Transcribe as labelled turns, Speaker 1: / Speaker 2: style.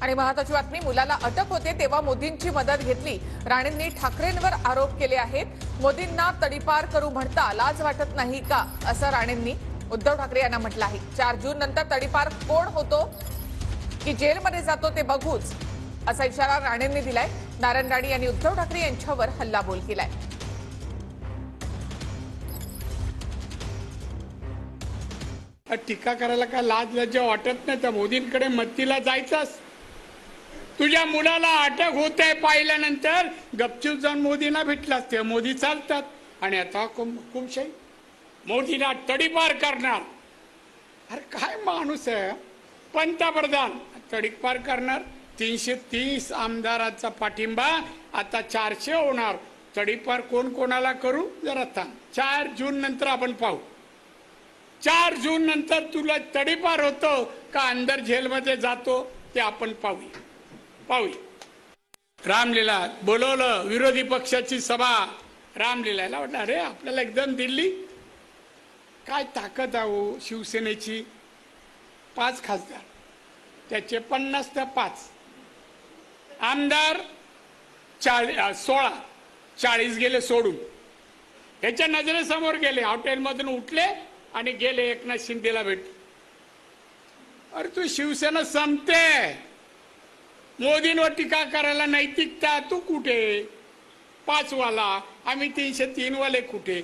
Speaker 1: आणि महत्त्वाची बातमी, मुलाला अटक होते तेव्हा मोदींची मदत घेतली. राणेंनी ठाकरेंवर आरोप केले आहेत. मोदींना तडीपार करू म्हणता लाज वाटत नाही का, असं राणेंनी उद्धव ठाकरे यांना म्हटलं आहे. 4 जून नंतर तडीपार कोण होतो की जेलमध्ये जातो ते बघूच, असा इशारा राणेंनी दिलाय. नारायण राणे यांनी उद्धव ठाकरे यांच्यावर हल्लाबोल केलाय.
Speaker 2: टीका करायला काय लाज लज्जा वाटत नाही तर मोदींकडे मदतीला जायचंच. तुझ्या मुलाला अटक होत आहे पाहिल्यानंतर गपचूप जाऊन मोदींना भेटलास ते मोदी चालतात. आणि आता हुकुमशाही मोदीला तडीपार करणार. अरे काय माणूस आहे. पंतप्रधान तडीपार करणार. 330 आमदारांचा पाठिंबा आता 400 होणार. तडीपार कोण कोणाला करू जरा थांब. 4 जून नंतर आपण पाहू. 4 जून नंतर तुला तडीपार होतो का अंदर जेलमध्ये जातो ते आपण पाहूया. रामलीला बोलवलं, विरोधी पक्षाची सभा. रामलीलाला वाटलं अरे आपल्याला एकदम दिल्ली काय ताकद आहे शिवसेनेची. 5 खासदार त्याचे 50 ते 5 आमदार 16 40 गेले सोडून. त्याच्या नजरेसमोर गेले. हॉटेलमधून उठले आणि गेले एकनाथ शिंदेला भेट. अरे तू शिवसेना संपते. मोदींवर टीका करायला नैतिकता तू कुठे. 5 वाला आम्ही 303 वाले कुठे.